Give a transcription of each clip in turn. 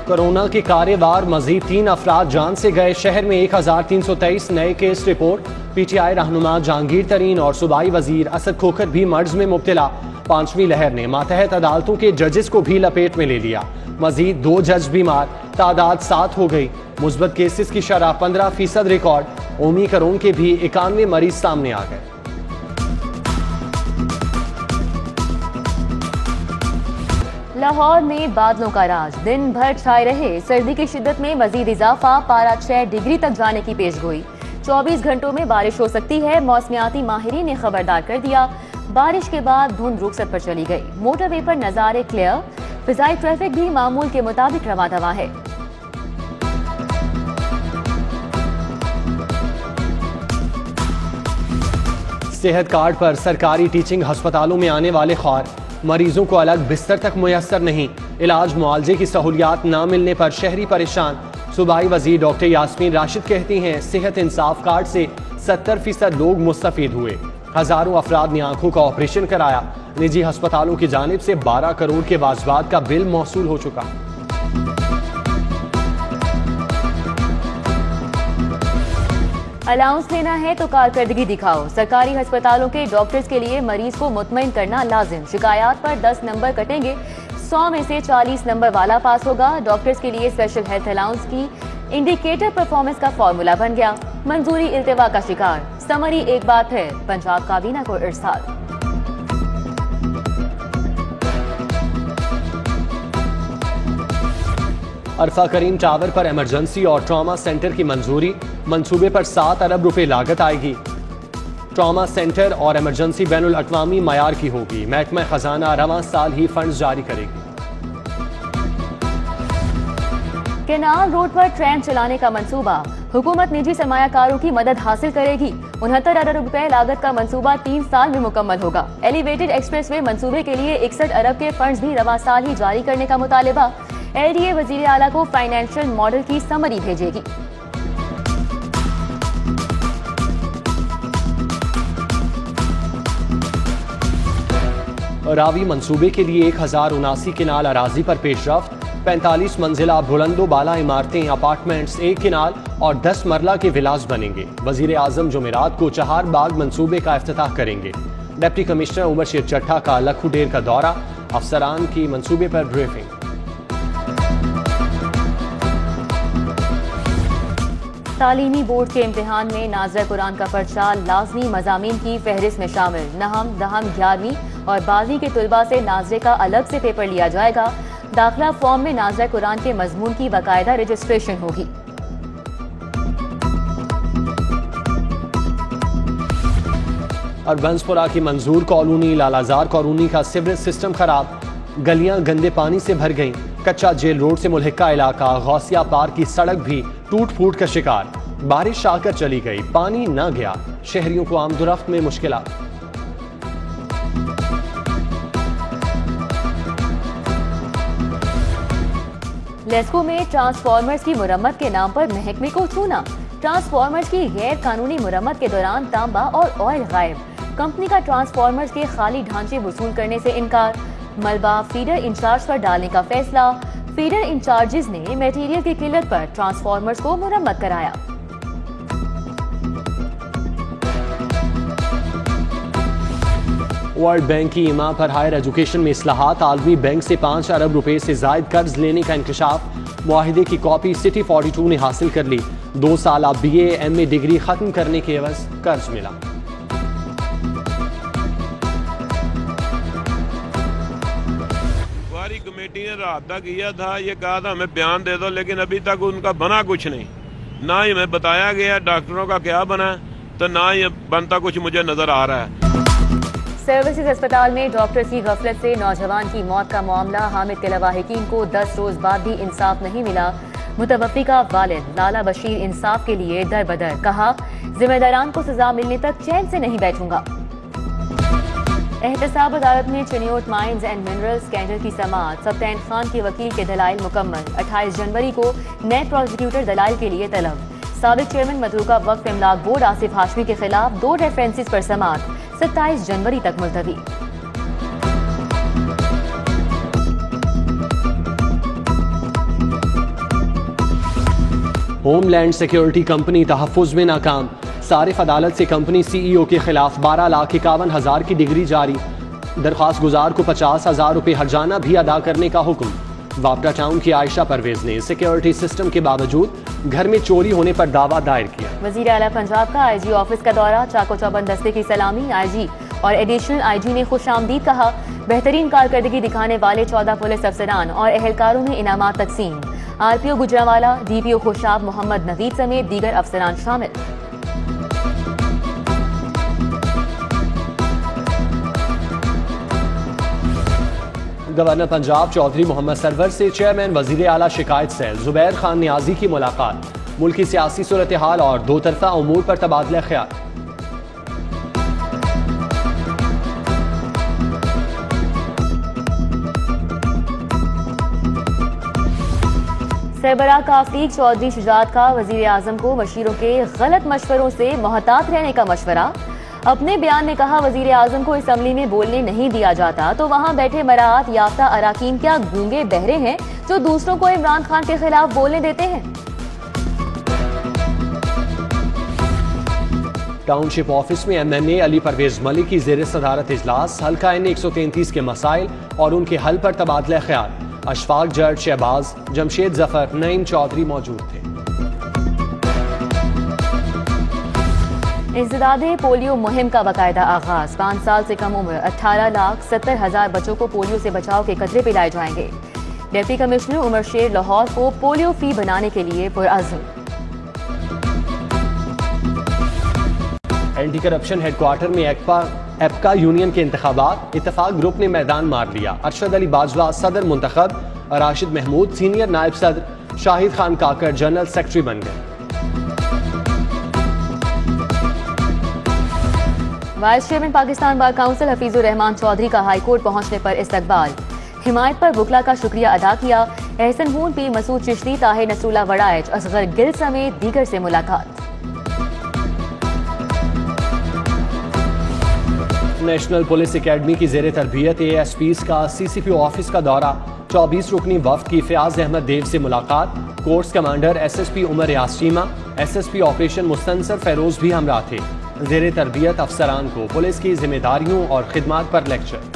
Corona کے کارےوار مزید 3 افراد جان سے گئے. شہر میں 1323 نئے case report. P T I رہنما جہانگیر ترین اور صوبائی وزیر اسد کھوکھر بھی مرض میں مبتلا. 5ویں لہر نے ماتحت عدالتوں کے ججز کو بھی لپیٹ میں لے لیا. مزید 2 جج بیمار. تعداد 7 ہو گئی. مثبت کیسز کی شرح 15% ریکارڈ. اومی کرون کے بھی 91 مریض سامنے آ گئے. لاہور میں بادلوں کا راج. دن بھر چھائے رہے. سردی کی شدت میں مزید اضافہ. پارہ 6 ڈگری تک جانے کی پیش گوئی. 24 گھنٹوں میں بارش ہو سکتی ہے. موسمیاتی ماہرین نے خبردار کر دیا. بارش کے بعد دھند رخصت پر چلی گئی. موٹر وے پر نظارے کلیئر. فضائی ٹریفک بھی معمول کے مطابق رواں دواں ہے. صحت کارڈ پر سرکاری ٹیچنگ ہسپتالوں میں آنے والے خوار. مریضوں کو الگ بستر تک میسر نہیں. علاج معالجے کی سہولیات نہ ملنے پر شہری پریشان. صوبائی وزیر ڈاکٹر یاسمین راشد کہتی ہیں صحت انصاف کارڈ سے 70% لوگ مستفید ہوئے. ہزاروں افراد نے آنکھوں کا آپریشن کرایا. نجی ہسپتالوں کی جانب سے 12 کروڑ کے واجبات کا بل موصول ہو چکا. الاؤنس لینا ہے تو کارکردگی دکھاؤ. سرکاری ہسپتالوں کے ڈاکٹرز کے لیے مریض کو مطمئن کرنا لازم. شکایات پر 10 نمبر کٹیں گے. 100 میں سے 40 نمبر والا پاس ہوگا. ڈاکٹرز کے لیے اسپیشل ہیلتھ الاؤنس کی انڈیکیٹر پرفارمنس کا فارمولا بن گیا. منظوری التوا کا شکار. سمری ایک بات ہے پنجاب کابینہ کو ارسال. عرفہ کریم ٹاور پر ایمرجنسی اور ٹراما سینٹر کی منظوری. منصوبے پر 7 ارب روپے لاگت آئے گی. ٹراما سینٹر اور ایمرجنسی بین الاقوامی معیار کی ہوگی. محکمہ خزانہ رواں سال ہی فنڈز جاری کرے گی. کینال روڈ پر ٹرین چلانے کا منصوبہ. حکومت نجی سرمایہ کاروں کی مدد حاصل کرے گی. 69 ارب روپے لاگت کا منصوبہ 3 سال میں مکمل ہوگا. ایلیویٹڈ ایکسپریس وے منصوبے کے لیے 61 ارب کے فنڈز بھی رواں سال ہی جاری کرنے کا مطالبہ. ایل ڈی اے وزیر اعلیٰ کو فائنینشیل ماڈل کی سمری بھیجے گی. راوی منصوبے کے لیے 1079 کنال اراضی پر پیش رفت. 45 منزلہ بلند و بالا عمارتیں اپارٹمنٹس 1 کنال اور 10 مرلہ کے ولاز بنیں گے. وزیر اعظم جمعرات کو چہار باغ منصوبے کا افتتاح کریں گے. ڈپٹی کمشنر عمر شیر چٹھا کا لکھو ڈیر کا دورہ. افسران کی منصوبے پر بریفنگ. تعلیمی بورڈ کے امتحان میں ناظرہ قرآن کا پرچہ لازمی مضامین کی فہرست میں شامل. نہم، دہم، 11ویں اور 12ویں کے طلباء سے ناظرے کا الگ سے پیپر لیا جائے گا. داخلہ فارم میں ناظرہ قرآن کے مضمون کی باقاعدہ رجسٹریشن ہوگی. اربنسپورہ کی منظور کالونی لالازار کالونی کا سیوریج سسٹم خراب. گلیاں گندے پانی سے بھر گئیں. کچا جیل روڈ سے ملحقہ علاقہ غوثیہ پارک کی سڑک بھی ٹوٹ پھوٹ کا شکار. بارش آ کر چلی گئی. پانی نہ گیا. شہریوں کو آمد و رفت میں مشکلات. لیسکو میں ٹرانسفارمرز کی مرمت کے نام پر محکمے کو چھونا. ٹرانسفارمرز کی غیر قانونی مرمت کے دوران تانبا اور آئل غائب. کمپنی کا ٹرانسفارمرز کے خالی ڈھانچے وصول کرنے سے انکار. ملبہ فیڈر انچارج پر ڈالنے کا فیصلہ. فیڈر انچارجز نے میٹیریل کی قلت پر ٹرانسفارمرز کو مرمت کرایا. ورلڈ بینک کی ایما پر ہائر ایجوکیشن میں اصلاحات. عالمی بینک سے 5 ارب روپے سے زائد قرض لینے کا انکشاف. معاہدے کی کاپی سٹی 42 نے حاصل کر لی. 2 سالہ BA MA ڈگری ختم کرنے کے عوض قرض ملا. کمیٹی نے رابطہ کیا تھا. یہ کہا تھا ہمیں بیان دے دو، لیکن ابھی تک ان کا بنا کچھ نہیں. نہ ہی ہمیں بتایا گیا ڈاکٹروں کا کیا بنا ہے، تو نہ ہی بنتا کچھ مجھے نظر آ رہا ہے. سروسز اسپتال میں ڈاکٹر کی غفلت سے نوجوان کی موت کا معاملہ. حامد کے لواحقین کو 10 روز بعد بھی انصاف نہیں ملا. متوفی کا والد لالا بشیر انصاف کے لیے در بدر. کہا ذمہ داران کو سزا ملنے تک چین سے نہیں بیٹھوں گا. احتساب عدالت میں Chiniot mines and mineral scandal کی سماعت. سبطین خان کے وکیل کے دلائل مکمل. 28 جنوری کو نئے پروسیکیوٹر دلائل کے لیے طلب. سابق چیئرمین متروکہ وقف املاک بورڈ آصف ہاشمی کے خلاف 2 ریفرنسز پر سماعت. 27 جنوری تک ملتوی. ہوم لینڈ سیکیورٹی کمپنی تحفظ میں ناکام، صارف عدالت سے کمپنی سی ای او کے خلاف 12,51,000 کی ڈگری جاری، درخواست گزار کو 50,000 روپے ہرجانہ بھی ادا کرنے کا حکم۔ واپٹا ٹاؤن کی عائشہ پرویز نے سیکیورٹی سسٹم کے باوجود گھر میں چوری ہونے پر دعویٰ دائر کیا۔ وزیر اعلیٰ پنجاب کا آئی جی آفس کا دورہ، چاقو چوبند دستے کی سلامی، آئی جی اور ایڈیشنل آئی جی نے خوش آمدید کہا، بہترین کارکردگی دکھانے والے 14 پولیس افسران اور اہلکاروں میں انعامات تقسیم، آر پی او گجرانوالہ، ڈی پی او خوشاب محمد نوید سمیت دیگر افسران شامل۔ گورنر پنجاب چودھری محمد سرور سے چیئرمین وزیر اعلیٰ شکایت سیل زبیر خان نیازی کی ملاقات، ملکی سیاسی صورتحال اور دو طرفہ امور پر تبادلہ خیال۔ سربراہ کافلیگ چودھری شجاعت کا وزیر اعظم کو مشیروں کے غلط مشوروں سے محتاط رہنے کا مشورہ۔ اپنے بیان میں کہا، وزیر اعظم کو اسمبلی میں بولنے نہیں دیا جاتا تو وہاں بیٹھے مراعات یافتہ اراکین کیا گونگے بہرے ہیں جو دوسروں کو عمران خان کے خلاف بولنے دیتے ہیں؟ ٹاؤن شپ آفس میں ایم این اے علی پرویز ملک کی زیر صدارت اجلاس، حلقہ این 133 کے مسائل اور ان کے حل پر تبادلہ خیال۔ اشفاق جج شہباز، جمشید ظفر، نعیم چودھری موجود تھے۔ انسداد پولیو مہم کا باقاعدہ آغاز، 5 سال سے کم عمر 18,70,000 بچوں کو پولیو سے بچاؤ کے قطرے پلائے جائیں گے۔ ڈپٹی کمشنر عمر شیر لاہور کو پولیو فری بنانے کے لیے پرعزم۔ اینٹی کرپشن ہیڈ کوارٹر میں ایپکا یونین کے انتخابات، اتفاق گروپ نے میدان مار لیا۔ ارشد علی باجوہ صدر منتخب، راشد محمود سینئر نائب صدر، شاہد خان کاکڑ جنرل سیکرٹری بن گئے۔ Vice chairman Pakistan bar council Hafeez ur Rahman Chaudhry کا ہائی کورٹ پہنچنے پر استقبال، حمایت پر وکلا کا شکریہ ادا کیا۔ احسن ہون، پیر مسعود چشتی، طاہر نصر اللہ وڑائچ، اصغر گل سمیت دیگر سے ملاقات۔ نیشنل پولیس اکیڈمی کی زیر تربیت اے ایس پیز کا سی سی پی او آفس کا دورہ، 24 رکنی وفد کی فیاض احمد دیو سے ملاقات۔ Course commander S S P Umar Riaz Cheema, S S P operation Mustansar Feroz بھی ہمراہ تھے۔ زیر تربیت افسران کو پولیس کی ذمہ داریوں اور خدمات پر لیکچر۔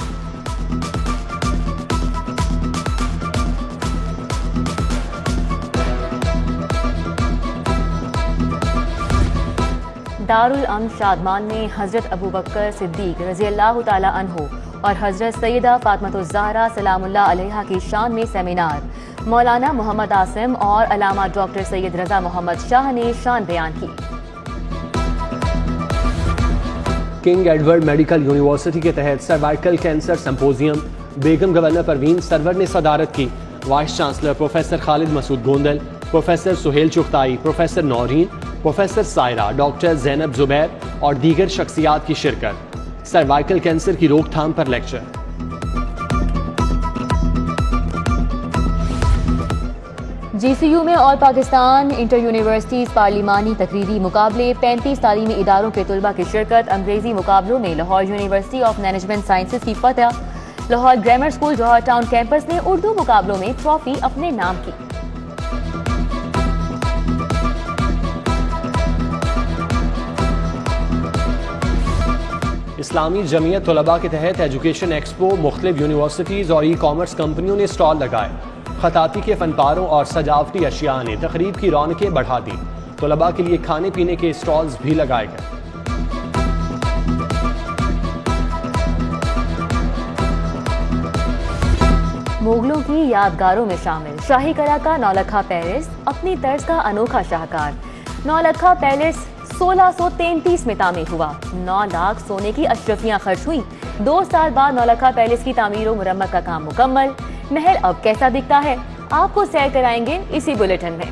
دارالامن شادمان میں حضرت ابوبکر صدیق رضی اللہ تعالی عنہ اور حضرت سیدہ فاطمۃ الزہرا سلام اللہ علیہا کی شان میں سیمینار، مولانا محمد عاصم اور علامہ ڈاکٹر سید رضا محمد شاہ نے شان بیان کی۔ کنگ ایڈورڈ میڈیکل یونیورسٹی کے تحت cervical cancer symposium, Begum governor Parveen Sarwar نے صدارت کی۔ Vice chancellor professor Khalid Masood Gondal, professor Sohail Chughtai, professor Naureen, professor Saira, doctor Zainab Zubair اور دیگر شخصیات کی شرکت۔ سروائیکل کینسر کی روک تھام پر لیکچر۔ جی سی یو میں آل پاکستان انٹر یونیورسٹیز پارلیمانی تقریری مقابلے، 35 تعلیمی اداروں کے طلباء کی شرکت۔ انگریزی مقابلوں میں Lahore university of management sciences کی فتح۔ لاہور گرامر اسکول جوہر ٹاؤن کیمپس نے اردو مقابلوں میں ٹرافی اپنے نام کی۔ اسلامی جمعیت طلباء کے تحت ایجوکیشن ایکسپو، مختلف یونیورسٹیز اور ای کامرس کمپنیوں نے اسٹال لگائے۔ خطاطی کے فنپاروں اور سجاوٹی اشیاء نے تقریب کی رونقیں بڑھا دی۔ طلباء کے لیے کھانے پینے کے اسٹالز بھی لگائے گئے۔ مغلوں کی یادگاروں میں شامل شاہی قلعہ کا نولکھا پیلس، اپنی طرز کا انوکھا شاہکار۔ نولکھا پیلس 1633 میں تعمیر ہوا۔ 9 لاکھ سونے کی اشرفیاں خرچ ہوئیں۔ 2 سال بعد نولکھا پیلس کی تعمیر و مرمت کا کام مکمل۔ محل اب کیسا دکھتا ہے، آپ کو سیر کرائیں گے اسی بلیٹن میں۔